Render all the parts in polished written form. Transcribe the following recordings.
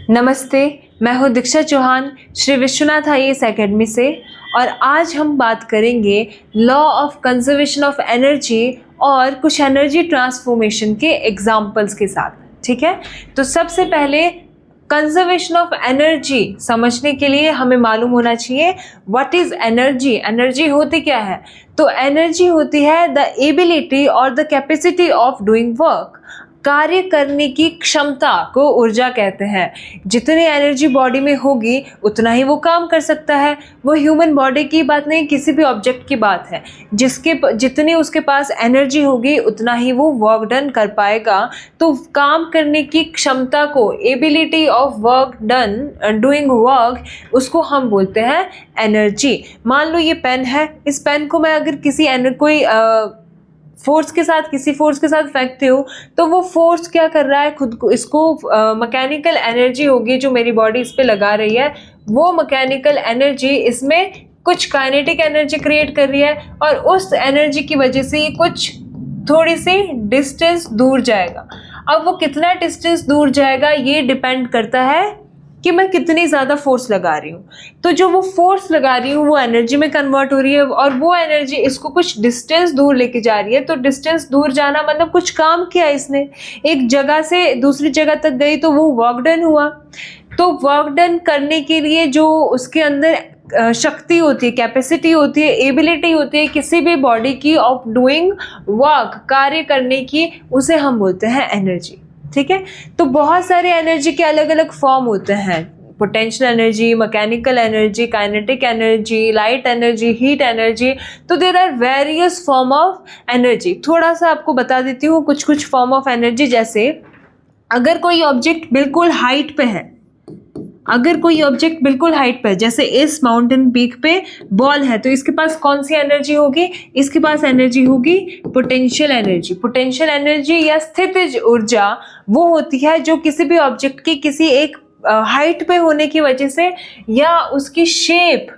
नमस्ते, मैं हूँ दीक्षा चौहान श्री विश्वनाथ आईएएस एकेडमी से और आज हम बात करेंगे law of conservation of energy और कुछ एनर्जी ट्रांसफॉर्मेशन के एग्जाम्पल्स के साथ। ठीक है, तो सबसे पहले कंजर्वेशन ऑफ एनर्जी समझने के लिए हमें मालूम होना चाहिए व्हाट इज एनर्जी। एनर्जी होती क्या है? तो एनर्जी होती है द एबिलिटी और the capacity of doing work. कार्य करने की क्षमता को ऊर्जा कहते हैं। जितनी एनर्जी बॉडी में होगी उतना ही वो काम कर सकता है। वो ह्यूमन बॉडी की बात नहीं, किसी भी ऑब्जेक्ट की बात है। जितनी उसके पास एनर्जी होगी उतना ही वो वर्क डन कर पाएगा। तो काम करने की क्षमता को, ability of work done, doing work, उसको हम बोलते हैं एनर्जी। मान लो ये पेन है, इस पेन को मैं अगर किसी फोर्स के साथ फेंकते हो तो वो फोर्स क्या कर रहा है, खुद को, इसको मैकेनिकल एनर्जी होगी जो मेरी बॉडी इस पे लगा रही है, वो मैकेनिकल एनर्जी इसमें कुछ काइनेटिक एनर्जी क्रिएट कर रही है और उस एनर्जी की वजह से ये कुछ थोड़ी सी डिस्टेंस दूर जाएगा। अब वो कितना डिस्टेंस दूर जाएगा ये डिपेंड करता है कि मैं कितनी ज़्यादा फोर्स लगा रही हूँ। तो जो वो फोर्स लगा रही हूँ वो एनर्जी में कन्वर्ट हो रही है और वो एनर्जी इसको कुछ डिस्टेंस दूर लेके जा रही है। तो डिस्टेंस दूर जाना मतलब कुछ काम किया इसने, एक जगह से दूसरी जगह तक गई तो वो वर्क डन हुआ। तो वर्क डन करने के लिए जो उसके अंदर शक्ति होती है, कैपेसिटी होती है, एबिलिटी होती है किसी भी बॉडी की ऑफ डूइंग वर्क, कार्य करने की, उसे हम बोलते हैं एनर्जी। ठीक है, तो बहुत सारे एनर्जी के अलग अलग फॉर्म होते हैं। Potential energy, mechanical energy, kinetic energy, light energy, heat energy. तो there are various form of energy. थोड़ा सा आपको बता देती हूँ कुछ फॉर्म ऑफ एनर्जी। जैसे अगर कोई ऑब्जेक्ट बिल्कुल हाइट पे है, जैसे इस माउंटेन पीक पे बॉल है, तो इसके पास कौन सी एनर्जी होगी? इसके पास एनर्जी होगी पोटेंशियल एनर्जी। पोटेंशियल एनर्जी या स्थितिज ऊर्जा वो होती है जो किसी भी ऑब्जेक्ट की किसी एक हाइट पे होने की वजह से या उसकी शेप,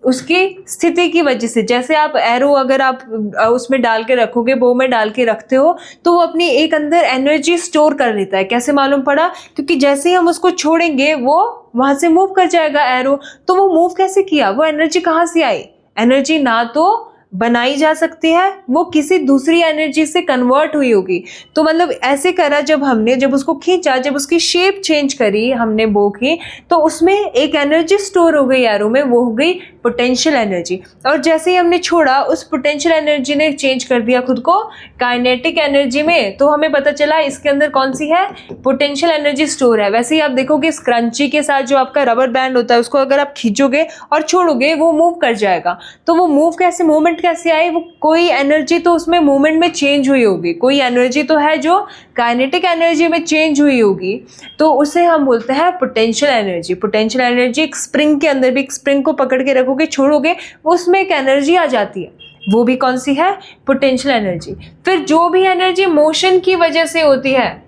उसकी स्थिति की वजह से, जैसे आप एरो अगर आप उसमें डाल के रखोगे, बो में डाल के रखते हो, तो वो अपनी एक अंदर एनर्जी स्टोर कर लेता है। कैसे मालूम पड़ा? क्योंकि जैसे ही हम उसको छोड़ेंगे वो वहां से मूव कर जाएगा एरो। तो वो मूव कैसे किया? वो एनर्जी कहाँ से आई? एनर्जी ना तो बनाई जा सकती है, वो किसी दूसरी एनर्जी से कन्वर्ट हुई होगी। तो मतलब ऐसे करा, जब उसको खींचा, जब उसकी शेप चेंज करी हमने बो की, तो उसमें एक एनर्जी स्टोर हो गई एरो में, वो हो गई पोटेंशियल एनर्जी। और जैसे ही हमने छोड़ा, उस पोटेंशियल एनर्जी ने चेंज कर दिया खुद को काइनेटिक एनर्जी में। तो हमें पता चला इसके अंदर कौन सी है, पोटेंशियल एनर्जी स्टोर है। वैसे ही आप देखोगे स्क्रंची के साथ जो आपका रबर बैंड होता है, उसको अगर आप खींचोगे और छोड़ोगे वो मूव कर जाएगा। तो वो मूवमेंट कैसे आई? वो कोई एनर्जी तो उसमें मूवमेंट में चेंज हुई होगी, कोई एनर्जी तो है जो काइनेटिक एनर्जी में चेंज हुई होगी, तो उसे हम बोलते हैं पोटेंशियल एनर्जी। पोटेंशियल एनर्जी एक स्प्रिंग के अंदर भी, एक स्प्रिंग को पकड़ के रखोगे, छोड़ोगे, उसमें एक एनर्जी आ जाती है, वो भी कौन सी है? Potential energy. फिर जो भी एनर्जी मोशन की वजह से होती है,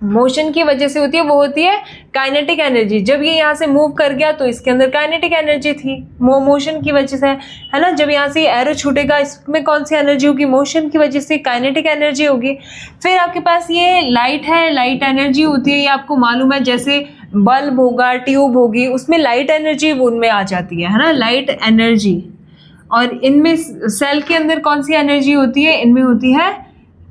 वो होती है काइनेटिक एनर्जी। जब ये यहाँ से मूव कर गया तो इसके अंदर काइनेटिक एनर्जी थी, मोशन की वजह से, है ना। जब यहाँ से एरो छूटेगा, इसमें कौन सी एनर्जी होगी? मोशन की वजह से काइनेटिक एनर्जी होगी। फिर आपके पास ये लाइट है, लाइट एनर्जी होती है, ये आपको मालूम है। जैसे बल्ब होगा, ट्यूब होगी, उसमें लाइट एनर्जी उनमें आ जाती है ना, लाइट एनर्जी। और इनमें सेल के अंदर कौन सी एनर्जी होती है? इनमें होती है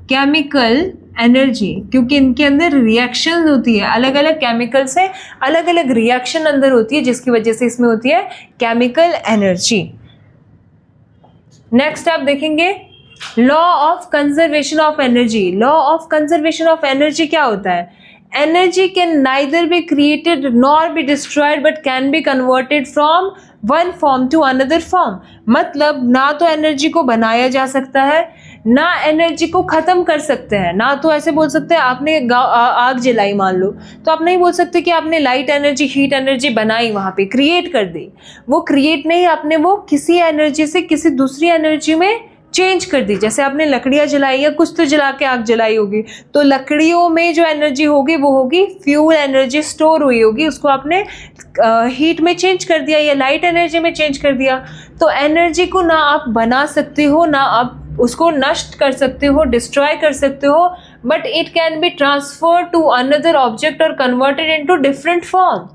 केमिकल एनर्जी, क्योंकि इनके अंदर रिएक्शन होती है, अलग अलग केमिकल से अलग अलग रिएक्शन अंदर होती है, जिसकी वजह से इसमें होती है केमिकल एनर्जी। नेक्स्ट आप देखेंगे law of conservation of energy. Law of conservation of energy क्या होता है? Energy can neither be created nor be destroyed but can be converted from one form to another form. मतलब ना तो energy को बनाया जा सकता है, ना एनर्जी को खत्म कर सकते हैं। ना तो ऐसे बोल सकते हैं आपने आग जलाई मान लो, तो आप नहीं बोल सकते कि आपने लाइट एनर्जी, हीट एनर्जी बनाई, वहां पे क्रिएट कर दी। वो क्रिएट नहीं, आपने वो किसी एनर्जी से किसी दूसरी एनर्जी में चेंज कर दी। जैसे आपने लकड़ियाँ जलाई या कुछ तो जला के आग जलाई होगी, तो लकड़ियों में जो एनर्जी होगी वो होगी फ्यूल एनर्जी, स्टोर हुई होगी, उसको आपने हीट में चेंज कर दिया या लाइट एनर्जी में चेंज कर दिया। तो एनर्जी को ना आप बना सकते हो, ना आप उसको नष्ट कर सकते हो, डिस्ट्रॉय कर सकते हो, but it can be transferred to another object और कन्वर्टेड इनटू डिफरेंट फॉर्म।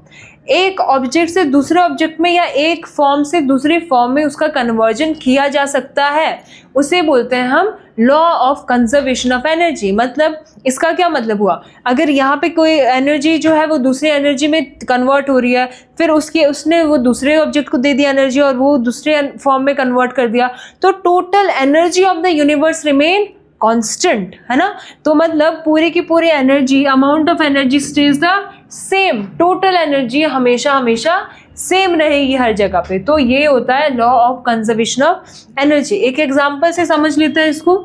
एक ऑब्जेक्ट से दूसरे ऑब्जेक्ट में या एक फॉर्म से दूसरे फॉर्म में उसका कन्वर्जन किया जा सकता है, उसे बोलते हैं हम law of conservation of energy. मतलब इसका क्या मतलब हुआ, अगर यहाँ पे कोई एनर्जी जो है वो दूसरी एनर्जी में कन्वर्ट हो रही है, फिर उसने वो दूसरे ऑब्जेक्ट को दे दिया एनर्जी और वो दूसरे फॉर्म में कन्वर्ट कर दिया, तो total energy of the universe remain constant, है ना। तो मतलब पूरी की पूरी energy, amount of energy stage the same, total energy हमेशा हमेशा सेम रहेगी हर जगह पे। तो ये होता है law of conservation of energy. एक एग्जांपल से समझ लेते हैं इसको।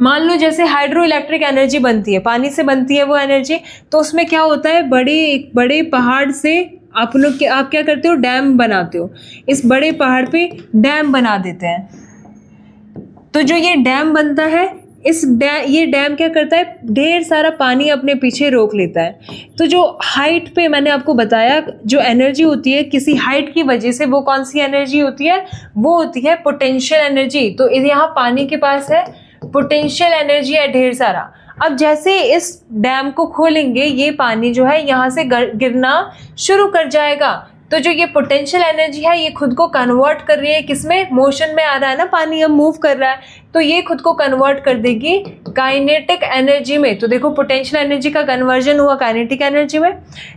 मान लो जैसे हाइड्रो इलेक्ट्रिक एनर्जी बनती है, पानी से बनती है वो एनर्जी, तो उसमें क्या होता है, बड़े पहाड़ से आप क्या करते हो, डैम बनाते हो। इस बड़े पहाड़ पे डैम बना देते हैं, तो जो ये डैम बनता है, ये डैम क्या करता है, ढेर सारा पानी अपने पीछे रोक लेता है। तो जो हाइट पे मैंने आपको बताया जो एनर्जी होती है किसी हाइट की वजह से, वो कौन सी एनर्जी होती है, वो होती है पोटेंशियल एनर्जी। तो यहाँ पानी के पास है पोटेंशियल एनर्जी है ढेर सारा। अब जैसे इस डैम को खोलेंगे, ये पानी जो है यहाँ से गिरना शुरू कर जाएगा। तो जो ये पोटेंशियल एनर्जी है, ये खुद को कन्वर्ट कर रही है किसमें, मोशन में आ रहा है ना पानी, अब मूव कर रहा है, तो ये खुद को कन्वर्ट कर देगी काइनेटिक एनर्जी में। तो देखो पोटेंशियल एनर्जी का कन्वर्जन हुआ काइनेटिक एनर्जी में।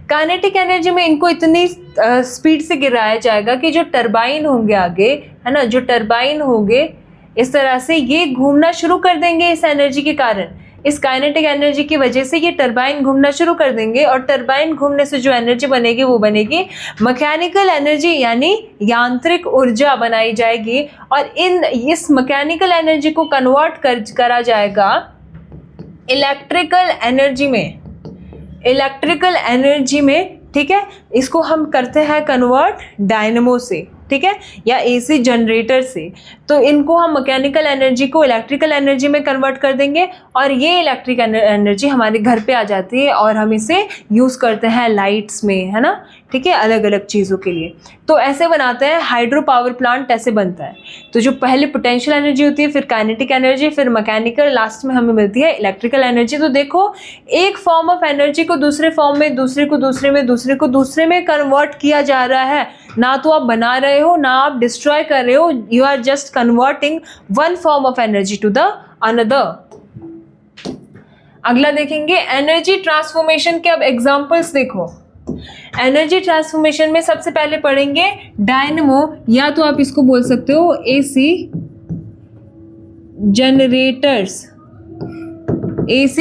काइनेटिक एनर्जी में इनको इतनी स्पीड से गिराया जाएगा कि जो टरबाइन होंगे आगे, है ना, जो टरबाइन होंगे इस तरह से ये घूमना शुरू कर देंगे इस एनर्जी के कारण। इस काइनेटिक एनर्जी की वजह से ये टरबाइन घूमना शुरू कर देंगे, और टरबाइन घूमने से जो एनर्जी बनेगी वो बनेगी मैकेनिकल एनर्जी, यानी यांत्रिक ऊर्जा बनाई जाएगी। और इस मैकेनिकल एनर्जी को कन्वर्ट करा जाएगा इलेक्ट्रिकल एनर्जी में, ठीक है। इसको हम करते हैं कन्वर्ट डायनेमो से, ठीक है, या एसी जनरेटर से। तो इनको हम मैकेनिकल एनर्जी को इलेक्ट्रिकल एनर्जी में कन्वर्ट कर देंगे, और ये इलेक्ट्रिक एनर्जी हमारे घर पे आ जाती है और हम इसे यूज़ करते हैं लाइट्स में, है ना, ठीक है, अलग अलग चीज़ों के लिए। तो ऐसे बनाते हैं हाइड्रो पावर प्लांट, ऐसे बनता है। तो जो पहले पोटेंशियल एनर्जी होती है, फिर काइनेटिक एनर्जी, फिर मैकेनिकल, लास्ट में हमें मिलती है इलेक्ट्रिकल एनर्जी। तो देखो एक फॉर्म ऑफ एनर्जी को दूसरे फॉर्म में, दूसरे को दूसरे में, दूसरे को दूसरे में कन्वर्ट किया जा रहा है। ना तो आप बना रहे हो, ना आप डिस्ट्रॉय कर रहे हो, you are just converting one form of energy to the another. अगला देखेंगे एनर्जी ट्रांसफॉर्मेशन के। अब एग्जांपल्स देखो। एनर्जी ट्रांसफॉर्मेशन में सबसे पहले पढ़ेंगे डायनेमो, या तो आप इसको बोल सकते हो एसी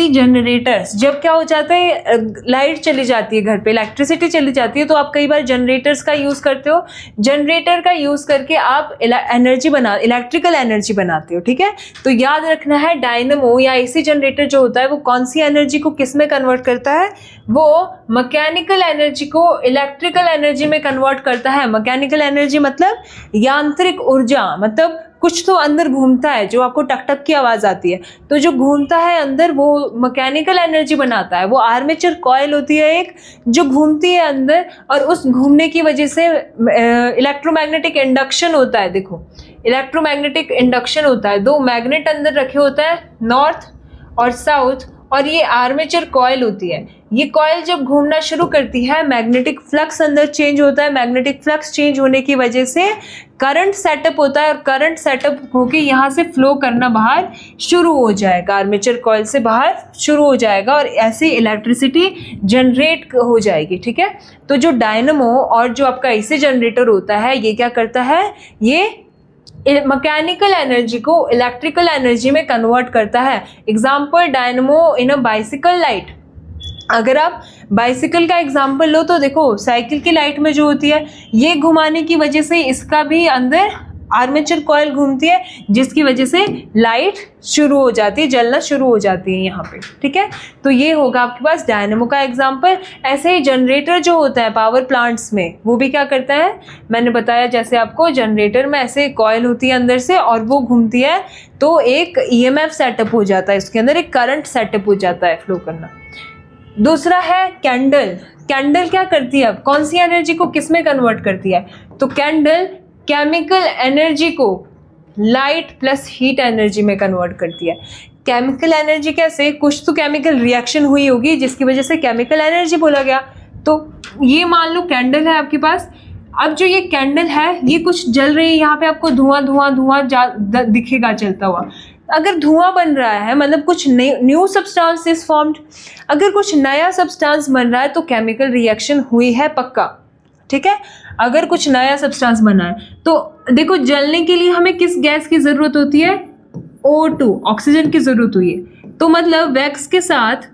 जनरेटर्स। जब क्या हो जाता है, लाइट चली जाती है घर पे, इलेक्ट्रिसिटी चली जाती है, तो आप कई बार जनरेटर्स का यूज़ करते हो। जनरेटर का यूज़ करके आप इलेक्ट्रिकल एनर्जी बनाते हो, ठीक है। तो याद रखना है डायनेमो या एसी जनरेटर जो होता है वो कौन सी एनर्जी को किस में कन्वर्ट करता है, वो मैकेनिकल एनर्जी को इलेक्ट्रिकल एनर्जी में कन्वर्ट करता है। मैकेनिकल एनर्जी मतलब यांत्रिक ऊर्जा, मतलब कुछ तो अंदर घूमता है, जो आपको टक टक की आवाज़ आती है, तो जो घूमता है अंदर वो मैकेनिकल एनर्जी बनाता है। वो आर्मेचर कॉइल होती है एक, जो घूमती है अंदर, और उस घूमने की वजह से इलेक्ट्रोमैग्नेटिक इंडक्शन होता है। देखो इलेक्ट्रोमैग्नेटिक इंडक्शन होता है, दो मैग्नेट अंदर रखे होते हैं, नॉर्थ और साउथ, और ये आर्मेचर कॉइल होती है। ये कॉइल जब घूमना शुरू करती है, मैग्नेटिक फ्लक्स अंदर चेंज होता है। मैग्नेटिक फ्लक्स चेंज होने की वजह से करंट सेटअप होता है, और करंट सेटअप होके यहाँ से फ्लो करना बाहर शुरू हो जाएगा, आर्मेचर कॉइल से बाहर शुरू हो जाएगा, और ऐसे इलेक्ट्रिसिटी जनरेट हो जाएगी, ठीक है। तो जो डायनेमो और जो आपका एसी जनरेटर होता है, ये क्या करता है, ये मैकेनिकल एनर्जी को इलेक्ट्रिकल एनर्जी में कन्वर्ट करता है। Example dynamo in a bicycle light. अगर आप बाइसिकल का एग्जाम्पल लो तो देखो साइकिल की लाइट में जो होती है, ये घुमाने की वजह से इसका भी अंदर आर्मेचर कॉइल घूमती है, जिसकी वजह से लाइट शुरू हो जाती है, जलना शुरू हो जाती है यहाँ पे, ठीक है। तो ये होगा आपके पास डायनेमो का एग्जाम्पल। ऐसे ही जनरेटर जो होता है पावर प्लांट्स में, वो भी क्या करता है, मैंने बताया जैसे आपको, जनरेटर में ऐसे कॉइल होती है अंदर से और वो घूमती है, तो एक ईएमएफ सेटअप हो जाता है, इसके अंदर एक करंट सेटअप हो जाता है फ्लो करना। दूसरा है कैंडल। कैंडल क्या करती है, अब कौन सी एनर्जी को किस में कन्वर्ट करती है, तो कैंडल केमिकल एनर्जी को लाइट प्लस हीट एनर्जी में कन्वर्ट करती है। केमिकल एनर्जी कैसे, कुछ तो केमिकल रिएक्शन हुई होगी जिसकी वजह से केमिकल एनर्जी बोला गया। तो ये मान लो कैंडल है आपके पास। अब जो ये कैंडल है ये कुछ जल रही है, यहाँ पे आपको धुआं धुआं धुआं दिखेगा चलता हुआ। अगर धुआं बन रहा है मतलब कुछ न्यू सब्सटेंस इज फॉर्म्ड, अगर कुछ नया सब्सटेंस बन रहा है तो केमिकल रिएक्शन हुई है पक्का, ठीक है। अगर कुछ नया सब्सटेंस बना है तो देखो, जलने के लिए हमें किस गैस की जरूरत होती है, O2 ऑक्सीजन की जरूरत हुई है। तो मतलब वैक्स के साथ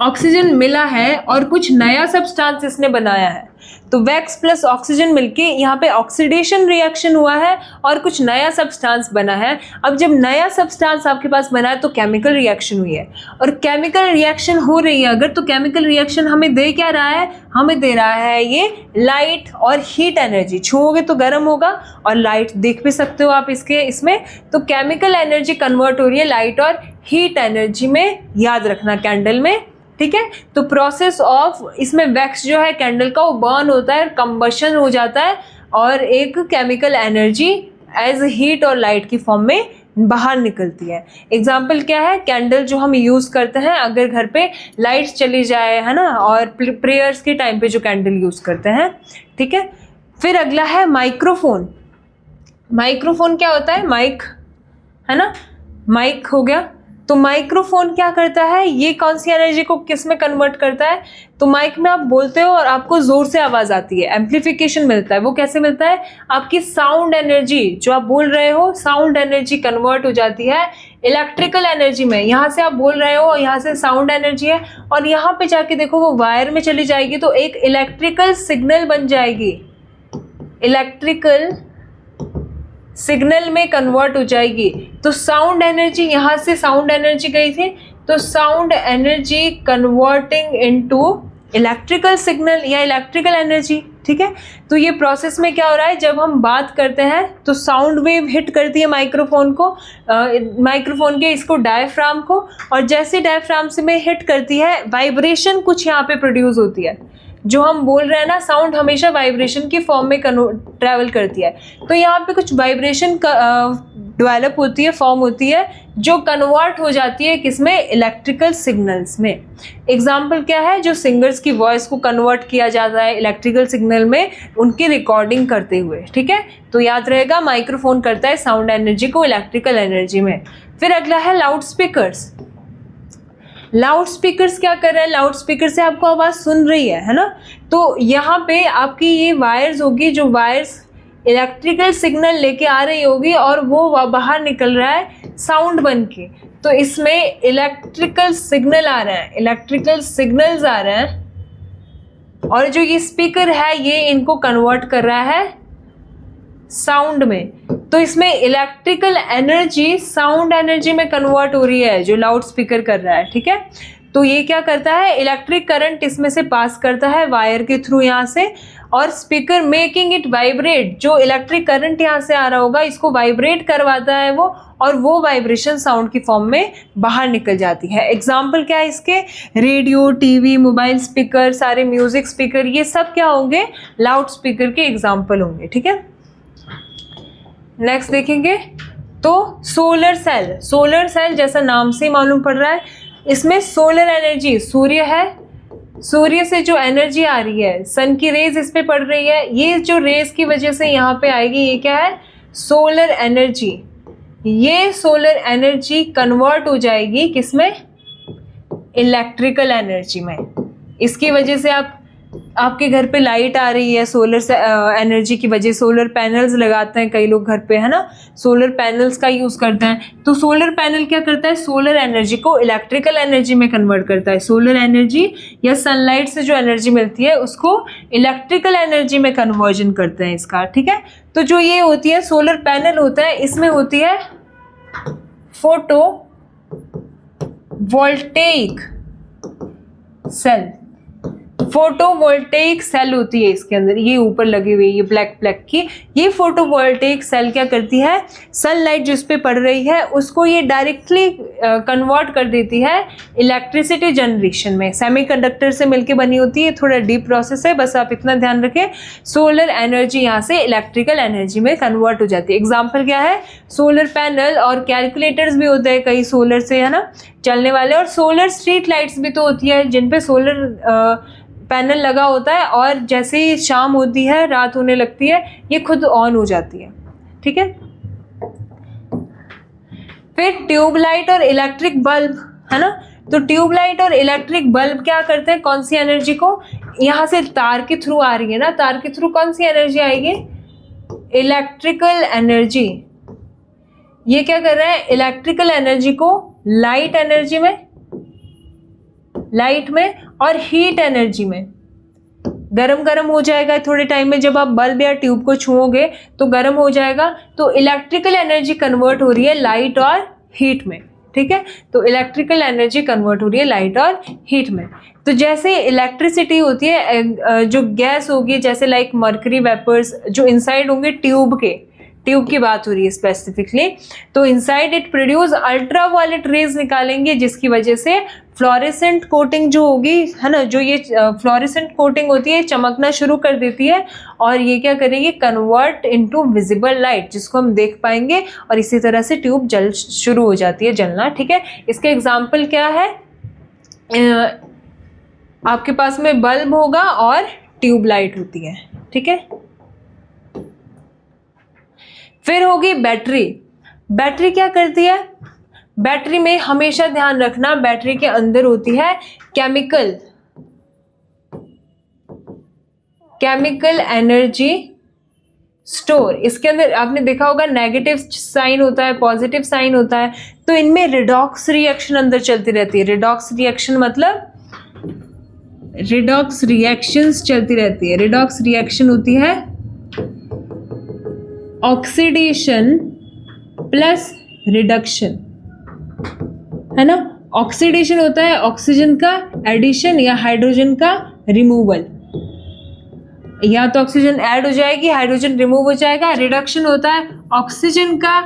ऑक्सीजन मिला है और कुछ नया सब्सटेंस इसने बनाया है, तो वैक्स प्लस ऑक्सीजन मिलके यहाँ पे ऑक्सीडेशन रिएक्शन हुआ है और कुछ नया सब्सटेंस बना है। अब जब नया सब्सटेंस आपके पास बना है तो केमिकल रिएक्शन हुई है, और केमिकल रिएक्शन हो रही है अगर, तो केमिकल रिएक्शन हमें दे क्या रहा है, हमें दे रहा है ये लाइट और हीट एनर्जी। छुओगे तो गर्म होगा और लाइट देख भी सकते हो आप इसमें। तो केमिकल एनर्जी कन्वर्ट हो रही है लाइट और हीट एनर्जी में, याद रखना कैंडल में, ठीक है। तो प्रोसेस ऑफ इसमें वैक्स जो है कैंडल का वो बर्न होता है, कंबशन हो जाता है और एक केमिकल एनर्जी एज हीट और लाइट की फॉर्म में बाहर निकलती है। एग्जाम्पल क्या है, कैंडल जो हम यूज़ करते हैं अगर घर पे लाइट चली जाए, है ना, और प्रेयर्स के टाइम पे जो कैंडल यूज़ करते हैं, ठीक है। फिर अगला है माइक्रोफोन। माइक्रोफोन क्या होता है, माइक, है ना, माइक हो गया। तो माइक्रोफोन क्या करता है, ये कौन सी एनर्जी को किस में कन्वर्ट करता है, तो माइक में आप बोलते हो और आपको ज़ोर से आवाज़ आती है, एम्प्लीफिकेशन मिलता है। वो कैसे मिलता है, आपकी साउंड एनर्जी जो आप बोल रहे हो, साउंड एनर्जी कन्वर्ट हो जाती है इलेक्ट्रिकल एनर्जी में। यहाँ से आप बोल रहे हो और यहाँ से साउंड एनर्जी है और यहाँ पे जाके देखो वो वायर में चली जाएगी तो एक इलेक्ट्रिकल सिग्नल बन जाएगी, इलेक्ट्रिकल सिग्नल में कन्वर्ट हो जाएगी। तो साउंड एनर्जी, यहाँ से साउंड एनर्जी गई थी तो sound energy converting into electrical signal या इलेक्ट्रिकल एनर्जी, ठीक है। तो ये प्रोसेस में क्या हो रहा है, जब हम बात करते हैं तो साउंड वेव हिट करती है माइक्रोफोन को, माइक्रोफोन के इसको डायफ्राम को, और जैसे डायफ्राम से में हिट करती है वाइब्रेशन कुछ यहाँ पे प्रोड्यूस होती है। जो हम बोल रहे हैं ना, साउंड हमेशा वाइब्रेशन की फॉर्म में ट्रैवल करती है। तो यहाँ पे कुछ वाइब्रेशन डेवलप होती है, फॉर्म होती है, जो कन्वर्ट हो जाती है किसमें, इलेक्ट्रिकल सिग्नल्स में। एग्जाम्पल क्या है, जो सिंगर्स की वॉइस को कन्वर्ट किया जाता है इलेक्ट्रिकल सिग्नल में उनकी रिकॉर्डिंग करते हुए, ठीक है। तो याद रहेगा माइक्रोफोन करता है साउंड एनर्जी को इलेक्ट्रिकल एनर्जी में। फिर अगला है लाउड स्पीकर्स। लाउड स्पीकर्स क्या कर रहे हैं, लाउड स्पीकर से आपको आवाज़ सुन रही है ना। तो यहाँ पे आपकी ये वायर्स होगी, जो वायर्स इलेक्ट्रिकल सिग्नल लेके आ रही होगी और वो बाहर निकल रहा है साउंड बन के। तो इसमें इलेक्ट्रिकल सिग्नल आ रहे हैं, इलेक्ट्रिकल सिग्नल्स आ रहे हैं, और जो ये स्पीकर है ये इनको कन्वर्ट कर रहा है साउंड में। तो इसमें इलेक्ट्रिकल एनर्जी साउंड एनर्जी में कन्वर्ट हो रही है जो लाउड स्पीकर कर रहा है, ठीक है। तो ये क्या करता है, इलेक्ट्रिक करंट इसमें से पास करता है वायर के थ्रू यहाँ से, और स्पीकर मेकिंग इट वाइब्रेट। जो इलेक्ट्रिक करंट यहाँ से आ रहा होगा इसको वाइब्रेट करवाता है वो, और वो वाइब्रेशन साउंड की फॉर्म में बाहर निकल जाती है। एग्जाम्पल क्या है इसके, रेडियो, टीवी, मोबाइल स्पीकर, सारे म्यूजिक स्पीकर, ये सब क्या होंगे, लाउड स्पीकर के एग्जाम्पल होंगे, ठीक है। नेक्स्ट देखेंगे तो सोलर सेल। सोलर सेल जैसा नाम से मालूम पड़ रहा है, इसमें सोलर एनर्जी, सूर्य है, सूर्य से जो एनर्जी आ रही है, सन की रेज इस पे पड़ रही है, ये जो रेज की वजह से यहाँ पे आएगी, ये क्या है, सोलर एनर्जी। ये सोलर एनर्जी कन्वर्ट हो जाएगी किसमें, इलेक्ट्रिकल एनर्जी में। इसकी वजह से आपके घर पे लाइट आ रही है सोलर से एनर्जी की वजह, सोलर पैनल्स लगाते हैं कई लोग घर पे, है ना, सोलर पैनल्स का यूज़ करते हैं। तो सोलर पैनल क्या करता है, सोलर एनर्जी को इलेक्ट्रिकल एनर्जी में कन्वर्ट करता है। सोलर एनर्जी या सनलाइट से जो एनर्जी मिलती है उसको इलेक्ट्रिकल एनर्जी में कन्वर्जन करते हैं इसका, ठीक है। तो जो ये होती है सोलर पैनल होता है, इसमें होती है photovoltaic cell. Photovoltaic cell होती है इसके अंदर, ये ऊपर लगी हुई ये ब्लैक की, ये फोटोवोल्टेइक सेल क्या करती है, सनलाइट जिस पे पड़ रही है उसको ये डायरेक्टली कन्वर्ट कर देती है इलेक्ट्रिसिटी जनरेशन में। सेमीकंडक्टर से मिलके बनी होती है, थोड़ा डीप प्रोसेस है, बस आप इतना ध्यान रखें। सोलर एनर्जी यहाँ से इलेक्ट्रिकल एनर्जी में कन्वर्ट हो जाती है। एग्जाम्पल क्या है, सोलर पैनल और कैलकुलेटर्स भी होते हैं कई सोलर से, है ना, चलने वाले, और सोलर स्ट्रीट लाइट्स भी तो होती है जिन पे सोलर पैनल लगा होता है, और जैसे ही शाम होती है, रात होने लगती है, ये खुद ऑन हो जाती है। ठीक है, फिर ट्यूबलाइट और इलेक्ट्रिक बल्ब, है ना, तो ट्यूबलाइट और इलेक्ट्रिक बल्ब क्या करते हैं, कौन सी एनर्जी को, यहाँ से तार के थ्रू आ रही है ना, तार के थ्रू कौन सी एनर्जी आएगी, इलेक्ट्रिकल एनर्जी। ये क्या कर रहा है, इलेक्ट्रिकल एनर्जी को लाइट एनर्जी में, लाइट में और हीट एनर्जी में, गरम गरम हो जाएगा थोड़े टाइम में, जब आप बल्ब या ट्यूब को छुओगे तो गरम हो जाएगा, तो इलेक्ट्रिकल एनर्जी कन्वर्ट हो रही है लाइट और हीट में। ठीक है, तो इलेक्ट्रिकल एनर्जी कन्वर्ट हो रही है लाइट और हीट में। तो जैसे इलेक्ट्रिसिटी होती है, जो गैस होगी जैसे लाइक मर्करी वेपर्स जो इनसाइड होंगे ट्यूब के, ट्यूब की बात हो रही है स्पेसिफिकली, तो inside it produce ultraviolet rays निकालेंगे, जिसकी वजह से फ्लोरेसेंट कोटिंग जो होगी, है ना, जो ये फ्लोरेसेंट कोटिंग होती है चमकना शुरू कर देती है, और ये क्या करेगी, कन्वर्ट इनटू विजिबल लाइट, जिसको हम देख पाएंगे, और इसी तरह से ट्यूब जल शुरू हो जाती है जलना। ठीक है, इसके एग्जाम्पल क्या है, आपके पास में बल्ब होगा और ट्यूब लाइट होती है। ठीक है, फिर होगी बैटरी। बैटरी क्या करती है, बैटरी में हमेशा ध्यान रखना, बैटरी के अंदर होती है केमिकल एनर्जी स्टोर। इसके अंदर आपने देखा होगा नेगेटिव साइन होता है, पॉजिटिव साइन होता है, तो इनमें रिडॉक्स रिएक्शन अंदर चलती रहती है। रिडॉक्स रिएक्शन मतलब रिडॉक्स रिएक्शंस चलती रहती है। रिडॉक्स रिएक्शन होती है ऑक्सीडेशन प्लस रिडक्शन, है ना। ऑक्सीडेशन होता है ऑक्सीजन का एडिशन या हाइड्रोजन का रिमूवल, या तो ऑक्सीजन ऐड हो जाएगी, हाइड्रोजन रिमूव हो जाएगा। रिडक्शन होता है ऑक्सीजन का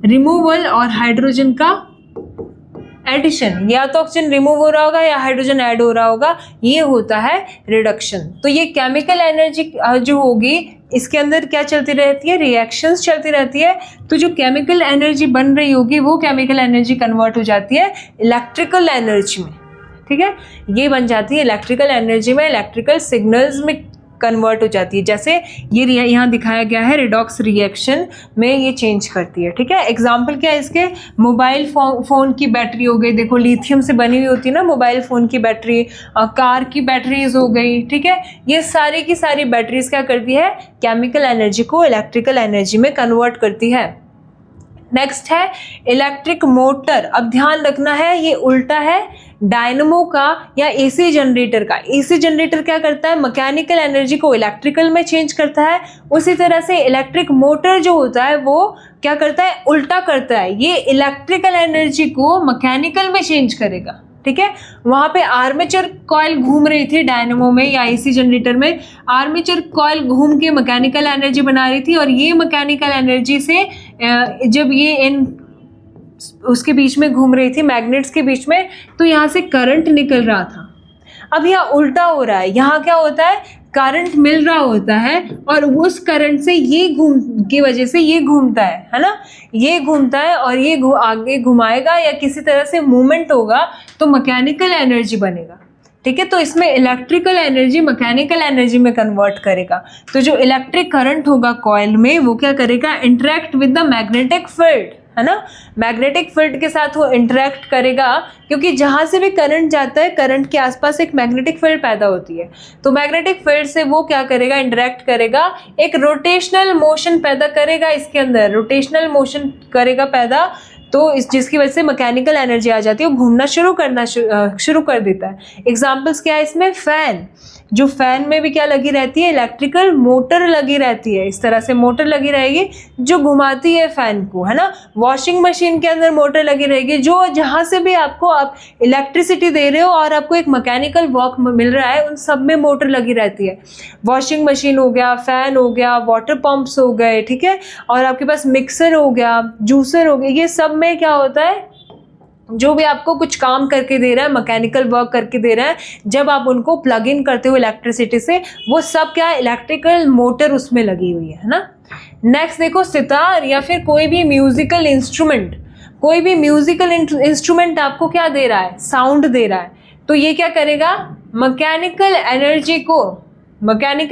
रिमूवल और हाइड्रोजन का एडिशन, या तो ऑक्सीजन रिमूव हो रहा होगा या हाइड्रोजन ऐड हो रहा होगा, ये होता है रिडक्शन। तो ये केमिकल एनर्जी जो होगी इसके अंदर क्या चलती रहती है, रिएक्शंस चलती रहती है। तो जो केमिकल एनर्जी बन रही होगी वो केमिकल एनर्जी कन्वर्ट हो जाती है इलेक्ट्रिकल एनर्जी में। ठीक है, ये बन जाती है इलेक्ट्रिकल एनर्जी में, इलेक्ट्रिकल सिग्नल्स में कन्वर्ट हो जाती है, जैसे ये यहाँ दिखाया गया है रिडॉक्स रिएक्शन में ये चेंज करती है। ठीक है, एग्जाम्पल क्या है इसके, मोबाइल फोन की बैटरी हो गई, देखो लिथियम से बनी हुई होती है ना मोबाइल फ़ोन की बैटरी, कार की बैटरीज हो गई। ठीक है, ये सारी की सारी बैटरीज क्या करती है, केमिकल एनर्जी को इलेक्ट्रिकल एनर्जी में कन्वर्ट करती है। नेक्स्ट है इलेक्ट्रिक मोटर। अब ध्यान रखना है ये उल्टा है डायनमो का या एसी जनरेटर का। एसी जनरेटर क्या करता है, मैकेनिकल एनर्जी को इलेक्ट्रिकल में चेंज करता है, उसी तरह से इलेक्ट्रिक मोटर जो होता है वो क्या करता है, उल्टा करता है, ये इलेक्ट्रिकल एनर्जी को मैकेनिकल में चेंज करेगा। ठीक है, वहां पे आर्मेचर कॉइल घूम रही थी डायनमो में या एसी जनरेटर में, आर्मेचर कॉइल घूम के मैकेनिकल एनर्जी बना रही थी, और ये मैकेनिकल एनर्जी से जब ये इन उसके बीच में घूम रही थी, मैग्नेट्स के बीच में, तो यहाँ से करंट निकल रहा था। अब यहाँ उल्टा हो रहा है, यहाँ क्या होता है, करंट मिल रहा होता है और उस करंट से ये की वजह से ये घूमता है ना, ये घूमता है और ये आगे घुमाएगा या किसी तरह से मूवमेंट होगा तो मैकेनिकल एनर्जी बनेगा। ठीक है, तो इसमें इलेक्ट्रिकल एनर्जी मैकेनिकल एनर्जी में कन्वर्ट करेगा। तो जो इलेक्ट्रिक करंट होगा कॉइल में वो क्या करेगा, interact with the magnetic field, है ना, मैग्नेटिक फील्ड के साथ वो इंटरेक्ट करेगा, क्योंकि जहाँ से भी करंट जाता है करंट के आसपास एक मैग्नेटिक फील्ड पैदा होती है, तो मैग्नेटिक फील्ड से वो क्या करेगा, इंटरेक्ट करेगा, एक रोटेशनल मोशन पैदा करेगा, इसके अंदर रोटेशनल मोशन करेगा पैदा। तो इस जिसकी वजह से मैकेनिकल एनर्जी आ जाती है, वो घूमना शुरू कर देता है। एग्जाम्पल्स क्या है इसमें? फैन, जो फैन में भी क्या लगी रहती है? इलेक्ट्रिकल मोटर लगी रहती है। इस तरह से मोटर लगी रहेगी जो घुमाती है फैन को, है ना। वॉशिंग मशीन के अंदर मोटर लगी रहेगी, जो जहाँ से भी आपको आप इलेक्ट्रिसिटी दे रहे हो और आपको एक मैकेनिकल वर्क मिल रहा है, उन सब में मोटर लगी रहती है। वॉशिंग मशीन हो गया, फैन हो गया, वाटर पंप्स हो गए, ठीक है, और आपके पास मिक्सर हो गया, जूसर हो गया, ये सब में क्या होता है? जो भी आपको कुछ काम करके दे रहा है, मैकेनिकल वर्क करके दे रहा है, जब आप उनको प्लग इन करते हो इलेक्ट्रिसिटी से, वो सब क्या है? इलेक्ट्रिकल मोटर उसमें लगी हुई है ना। नेक्स्ट देखो, सितार या फिर कोई भी म्यूजिकल इंस्ट्रूमेंट, कोई भी म्यूजिकल इंस्ट्रूमेंट आपको क्या दे रहा है? साउंड दे रहा है। तो ये क्या करेगा? मैकेनिकल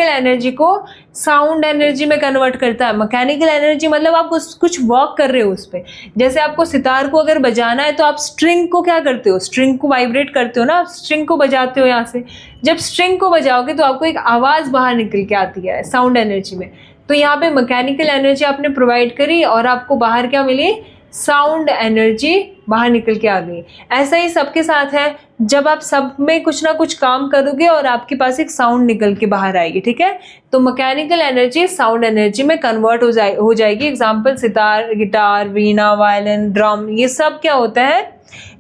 एनर्जी को साउंड एनर्जी में कन्वर्ट करता है। मैकेनिकल एनर्जी मतलब आप कुछ वर्क कर रहे हो उस पर। जैसे आपको सितार को अगर बजाना है तो आप स्ट्रिंग को क्या करते हो? स्ट्रिंग को वाइब्रेट करते हो ना, आप स्ट्रिंग को बजाते हो यहाँ से। जब स्ट्रिंग को बजाओगे तो आपको एक आवाज़ बाहर निकल के आती है साउंड एनर्जी में। तो यहाँ पे मैकेनिकल एनर्जी आपने प्रोवाइड करी और आपको बाहर क्या मिली? साउंड एनर्जी बाहर निकल के आ गई। ऐसा ही सबके साथ है, जब आप सब में कुछ ना कुछ काम करोगे और आपके पास एक साउंड निकल के बाहर आएगी, ठीक है। तो मैकेनिकल एनर्जी साउंड एनर्जी में कन्वर्ट हो जाएगी। एग्जाम्पल सितार, गिटार, वीणा, वायलिन, ड्रम, ये सब क्या होता है?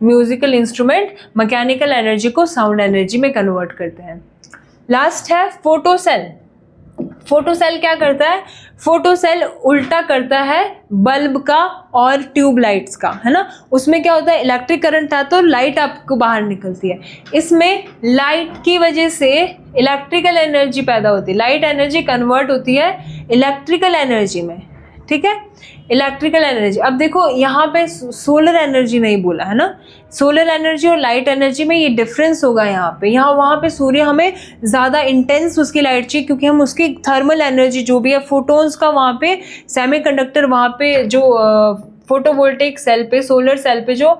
म्यूजिकल इंस्ट्रूमेंट मैकेनिकल एनर्जी को साउंड एनर्जी में कन्वर्ट करते हैं। लास्ट है फोटोसेल। फोटोसेल क्या करता है? फोटोसेल उल्टा करता है बल्ब का और ट्यूबलाइट्स का, है ना। उसमें क्या होता है? इलेक्ट्रिक करंट आता है तो लाइट आपको बाहर निकलती है। इसमें लाइट की वजह से इलेक्ट्रिकल एनर्जी पैदा होती है। लाइट एनर्जी कन्वर्ट होती है इलेक्ट्रिकल एनर्जी में, ठीक है, इलेक्ट्रिकल एनर्जी। अब देखो यहाँ पे सोलर एनर्जी नहीं बोला है ना। सोलर एनर्जी और लाइट एनर्जी में ये डिफरेंस होगा यहाँ पे। वहाँ पे सूर्य हमें ज़्यादा इंटेंस उसकी लाइट चाहिए, क्योंकि हम उसकी थर्मल एनर्जी जो भी है, फोटोन्स का वहाँ पे सेमीकंडक्टर, वहाँ पे जो फोटोवोल्टेइक सेल पे, सोलर सेल पे जो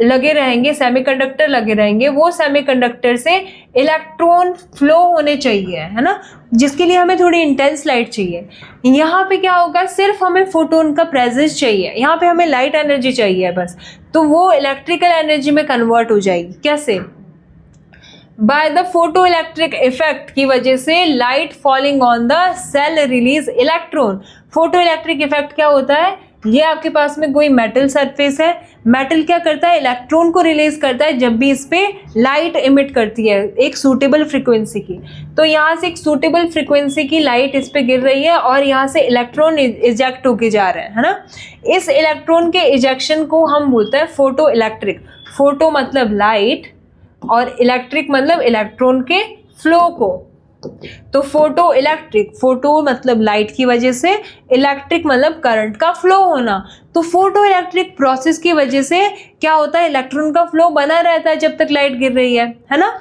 लगे रहेंगे, सेमीकंडक्टर लगे रहेंगे, वो सेमीकंडक्टर से इलेक्ट्रॉन फ्लो होने चाहिए, है ना, जिसके लिए हमें थोड़ी इंटेंस लाइट चाहिए। यहाँ पे क्या होगा? सिर्फ हमें फोटोन का प्रेजेंस चाहिए, यहाँ पे हमें लाइट एनर्जी चाहिए बस, तो वो इलेक्ट्रिकल एनर्जी में कन्वर्ट हो जाएगी। कैसे? By the photoelectric effect की वजह से light falling on the cell release electron. Photoelectric effect क्या होता है? ये आपके पास में कोई मेटल सरफेस है, मेटल क्या करता है? इलेक्ट्रॉन को रिलीज करता है जब भी इस पे लाइट इमिट करती है एक सूटेबल फ्रीक्वेंसी की। तो यहाँ से एक सूटेबल फ्रीक्वेंसी की लाइट इस पे गिर रही है और यहाँ से इलेक्ट्रॉन इजेक्ट होके जा रहे हैं, है ना। इस इलेक्ट्रॉन के इजेक्शन को हम बोलते हैं फोटो इलेक्ट्रिक। फोटो मतलब लाइट और इलेक्ट्रिक मतलब इलेक्ट्रॉन के फ्लो को। तो फोटो इलेक्ट्रिक, फोटो मतलब लाइट की वजह से, इलेक्ट्रिक मतलब करंट का फ्लो होना। तो फोटो इलेक्ट्रिक प्रोसेस की वजह से क्या होता है? इलेक्ट्रॉन का फ्लो बना रहता है जब तक लाइट गिर रही है ना,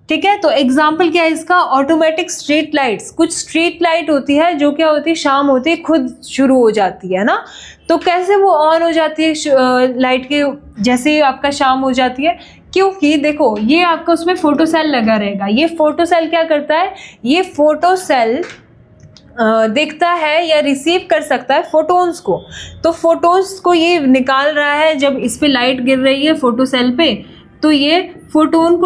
ठीक है। तो एग्जाम्पल क्या है इसका? Automatic street lights. कुछ स्ट्रीट लाइट होती है जो क्या होती है? शाम होती है खुद शुरू हो जाती है ना। तो कैसे वो ऑन हो जाती है लाइट के जैसे ही आपका शाम हो जाती है? क्योंकि देखो ये आपका उसमें फोटो सेल लगा रहेगा। ये फोटो सेल क्या करता है? ये फोटो सेल देखता है या रिसीव कर सकता है फोटोन्स को। तो फोटोन्स को ये निकाल रहा है जब इस पे लाइट गिर रही है फोटो सेल पे, तो ये फोटोन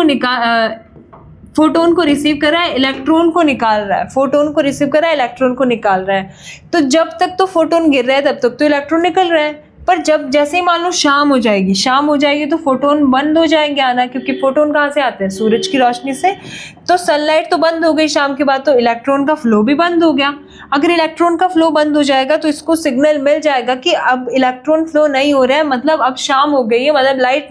को रिसीव कर रहा है, इलेक्ट्रॉन को निकाल रहा है। फोटोन को रिसीव कर रहा है, इलेक्ट्रॉन को निकाल रहा है। तो जब तक तो फोटोन गिर रहा है तब तक तो इलेक्ट्रॉन निकल रहा है, पर जब जैसे ही मान लो शाम हो जाएगी तो फोटोन बंद हो जाएंगे आना, क्योंकि फोटोन कहाँ से आते हैं? सूरज की रोशनी से। तो सनलाइट तो बंद हो गई शाम के बाद, तो इलेक्ट्रॉन का फ्लो भी बंद हो गया। अगर इलेक्ट्रॉन का फ्लो बंद हो जाएगा तो इसको सिग्नल मिल जाएगा कि अब इलेक्ट्रॉन फ्लो नहीं हो रहा है, मतलब अब शाम हो गई है, मतलब लाइट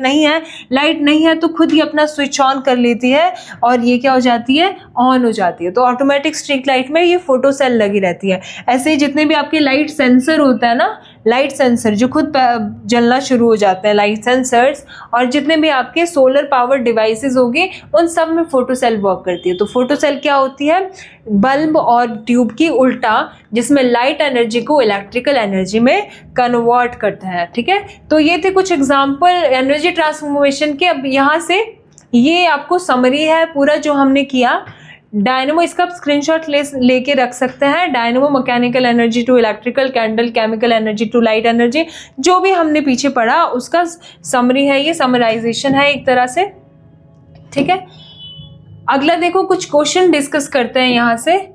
नहीं है तो खुद ही अपना स्विच ऑन कर लेती है और ये क्या हो जाती है? ऑन हो जाती है। तो ऑटोमेटिक स्ट्रीट लाइट में ये फोटो सेल लगी रहती है। ऐसे ही जितने भी आपके लाइट सेंसर होता है ना, लाइट सेंसर जो खुद जलना शुरू हो जाते हैं, लाइट सेंसर्स, और जितने भी आपके सोलर पावर डिवाइसेस होंगे उन सब में फोटो सेल वर्क करती है। तो फोटो सेल क्या होती है? बल्ब और ट्यूब की उल्टा, जिसमें लाइट एनर्जी को इलेक्ट्रिकल एनर्जी में कन्वर्ट करता है, ठीक है। तो ये थे कुछ एग्जाम्पल एनर्जी ट्रांसफॉर्मेशन के। अब यहाँ से ये आपको समरी है पूरा जो हमने किया। डायनेमो, इसका आप स्क्रीनशॉट लेके रख सकते हैं। Dynamo mechanical energy to electrical, candle chemical energy to light energy, जो भी हमने पीछे पढ़ा उसका समरी है, ये समराइजेशन है एक तरह से, ठीक है। अगला देखो, कुछ क्वेश्चन डिस्कस करते हैं यहाँ से,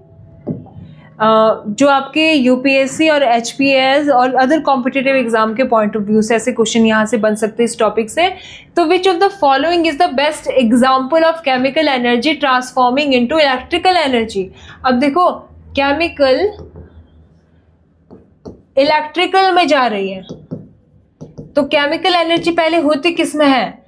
जो आपके यूपीएससी और एचपीएस और अदर कॉम्पिटिटिव एग्जाम के पॉइंट ऑफ व्यू से ऐसे क्वेश्चन यहाँ से बन सकते हैं इस टॉपिक से। तो which of the following is the best example of chemical energy transforming into electrical energy. अब देखो, केमिकल इलेक्ट्रिकल में जा रही है, तो केमिकल एनर्जी पहले होती किस में है?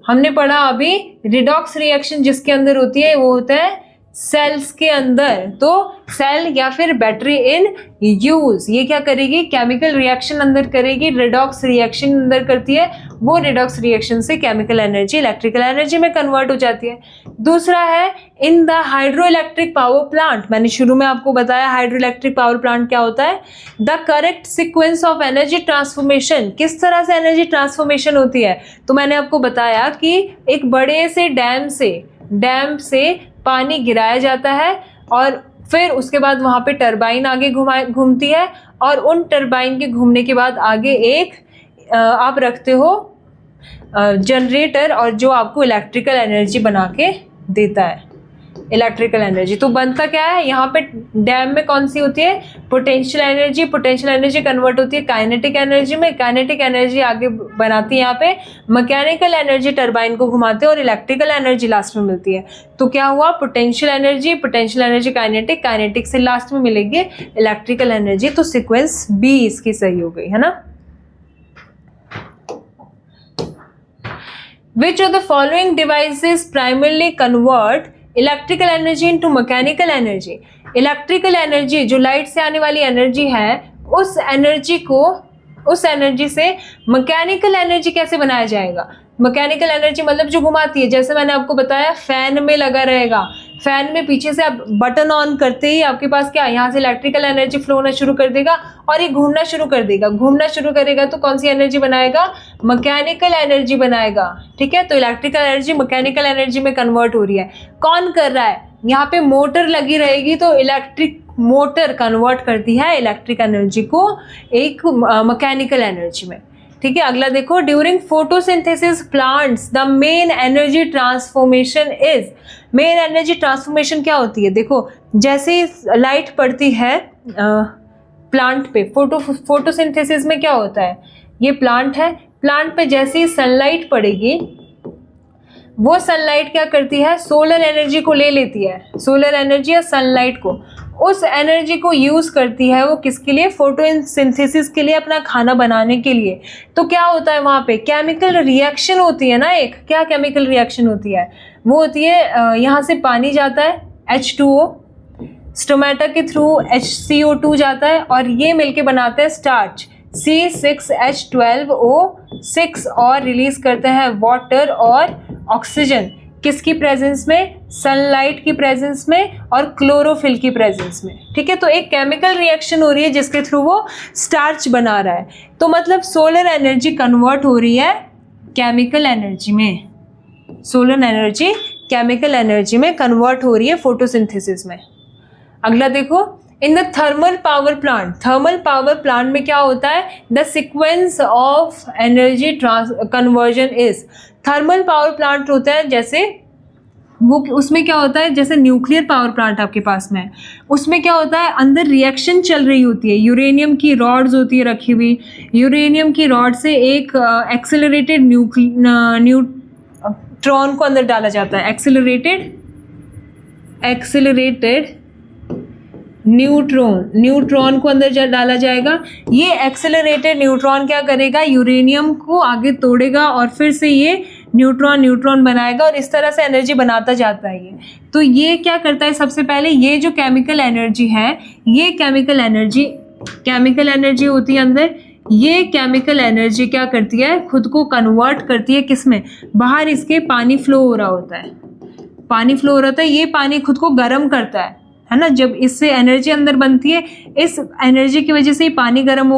हमने पढ़ा अभी, रिडॉक्स रिएक्शन जिसके अंदर होती है वो होता है सेल्स के अंदर। तो सेल या फिर बैटरी इन यूज, ये क्या करेगी? केमिकल रिएक्शन अंदर करेगी, रिडॉक्स रिएक्शन अंदर करती है, वो रिडॉक्स रिएक्शन से केमिकल एनर्जी इलेक्ट्रिकल एनर्जी में कन्वर्ट हो जाती है। दूसरा है in the hydro electric power plant, मैंने शुरू में आपको बताया हाइड्रो इलेक्ट्रिक पावर प्लांट क्या होता है। The correct sequence of energy transformation, किस तरह से एनर्जी ट्रांसफॉर्मेशन होती है? तो मैंने आपको बताया कि एक बड़े से डैम से पानी गिराया जाता है और फिर उसके बाद वहाँ पे टरबाइन आगे घूमती है, और उन टरबाइन के घूमने के बाद आगे एक आप रखते हो जनरेटर, और जो आपको इलेक्ट्रिकल एनर्जी बना के देता है, इलेक्ट्रिकल एनर्जी। तो बनता क्या है यहाँ पे? डैम में कौन सी होती है? Potential energy. Potential energy convert होती है काइनेटिक एनर्जी में, काइनेटिक एनर्जी आगे बनाती है यहाँ पे मैकेनिकल एनर्जी, टरबाइन को घुमाते हैं, और इलेक्ट्रिकल एनर्जी लास्ट में मिलती है। तो क्या हुआ? पोटेंशियल एनर्जी काइनेटिक, काइनेटिक से लास्ट में मिलेगी इलेक्ट्रिकल एनर्जी। तो सिक्वेंस बी इसकी सही हो गई है ना। Which of the following devices primarily convert electrical energy into mechanical energy? Electrical energy जो लाइट से आने वाली एनर्जी है, उस एनर्जी से मैकेनिकल एनर्जी कैसे बनाया जाएगा? मैकेनिकल एनर्जी मतलब जो घुमाती है, जैसे मैंने आपको बताया फैन में लगा रहेगा, फैन में पीछे से आप बटन ऑन करते ही आपके पास क्या, यहाँ से इलेक्ट्रिकल एनर्जी फ्लो होना शुरू कर देगा और ये घूमना शुरू कर देगा। घूमना शुरू करेगा तो कौन सी एनर्जी बनाएगा? मैकेनिकल एनर्जी बनाएगा, ठीक है। तो इलेक्ट्रिकल एनर्जी मैकेनिकल एनर्जी में कन्वर्ट हो रही है। कौन कर रहा है? यहाँ पे मोटर लगी रहेगी, तो इलेक्ट्रिक मोटर कन्वर्ट करती है इलेक्ट्रिक एनर्जी को एक मैकेनिकल एनर्जी में, ठीक है। अगला देखो, during photosynthesis plants the main energy transformation is. Main energy transformation क्या होती है? देखो, जैसे ही लाइट पड़ती है प्लांट पे, फोटोसिंथेसिस में क्या होता है? ये प्लांट है, प्लांट पे जैसे ही सनलाइट पड़ेगी, वो सनलाइट क्या करती है? सोलर एनर्जी को ले लेती है, सोलर एनर्जी या सनलाइट को, उस एनर्जी को यूज करती है वो किसके लिए? फोटोसिंथेसिस के लिए, अपना खाना बनाने के लिए। तो क्या होता है वहाँ पे? केमिकल रिएक्शन होती है ना एक। क्या केमिकल रिएक्शन होती है? वो होती है यहाँ से पानी जाता है H2O, स्टोमेटा के थ्रू HCO2 जाता है, और ये मिलके बनाते हैं स्टार्च C6H12O6, और रिलीज करते हैं वाटर और ऑक्सीजन, किसकी प्रेजेंस में? सनलाइट की प्रेजेंस में और क्लोरोफिल की प्रेजेंस में, ठीक है। तो एक केमिकल रिएक्शन हो रही है जिसके थ्रू वो स्टार्च बना रहा है। तो मतलब सोलर एनर्जी कन्वर्ट हो रही है केमिकल एनर्जी में, सोलर एनर्जी केमिकल एनर्जी में कन्वर्ट हो रही है फोटोसिंथेसिस में। अगला देखो, in the thermal power plant में क्या होता है? The sequence of energy conversion is. Thermal power plant होता है जैसे वो, उसमें क्या होता है? जैसे न्यूक्लियर पावर प्लांट आपके पास में है, उसमें क्या होता है? अंदर रिएक्शन चल रही होती है, यूरेनियम की रॉड्स होती है रखी हुई, न्यूक्लियम की रॉड से एक एक्सेलरेटेड न्यूट्रॉन को अंदर डाला जाता है, एक्सेलरेटेड न्यूट्रॉन को अंदर डाला जाएगा। ये एक्सेलरेटेड न्यूट्रॉन क्या करेगा? यूरेनियम को आगे तोड़ेगा और फिर से ये न्यूट्रॉन बनाएगा, और इस तरह से एनर्जी बनाता जाता है ये। तो ये क्या करता है? सबसे पहले ये जो केमिकल एनर्जी है, ये केमिकल एनर्जी होती है अंदर, ये केमिकल एनर्जी क्या करती है? खुद को कन्वर्ट करती है किसमें? बाहर इसके पानी फ्लो हो रहा होता है, ये पानी खुद को गर्म करता है ना। जब इससे एनर्जी अंदर बनती है, इस एनर्जी की वजह से ही पानी गर्म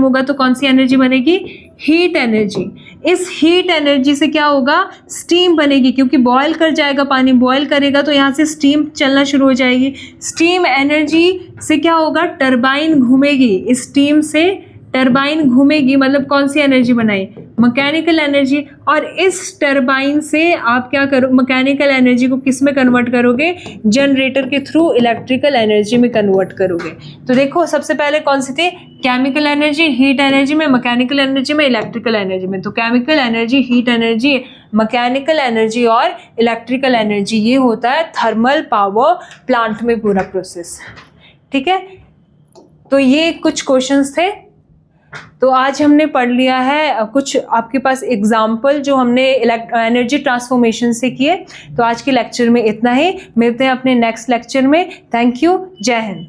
होगा तो कौन सी एनर्जी बनेगी? Heat energy. इस हीट एनर्जी से क्या होगा, स्टीम बनेगी, क्योंकि बॉयल कर जाएगा पानी, बॉयल करेगा तो यहाँ से स्टीम चलना शुरू हो जाएगी। स्टीम एनर्जी से क्या होगा, टरबाइन घूमेगी, इस स्टीम से टरबाइन घूमेगी, मतलब कौन सी एनर्जी बनाई, मैकेनिकल एनर्जी। और इस टरबाइन से आप क्या करो, मैकेनिकल एनर्जी को किस में कन्वर्ट करोगे, जनरेटर के थ्रू इलेक्ट्रिकल एनर्जी में कन्वर्ट करोगे। तो देखो सबसे पहले कौन सी थी, केमिकल एनर्जी, हीट एनर्जी में, मैकेनिकल एनर्जी में, इलेक्ट्रिकल एनर्जी में। तो chemical energy, heat energy, mechanical energy और इलेक्ट्रिकल एनर्जी, ये होता है थर्मल पावर प्लांट में पूरा प्रोसेस। ठीक है, तो ये कुछ क्वेश्चंस थे। तो आज हमने पढ़ लिया है कुछ आपके पास एग्जाम्पल जो हमने एनर्जी ट्रांसफॉर्मेशन से किए। तो आज के लेक्चर में इतना ही, मिलते हैं अपने नेक्स्ट लेक्चर में। थैंक यू, जय हिंद।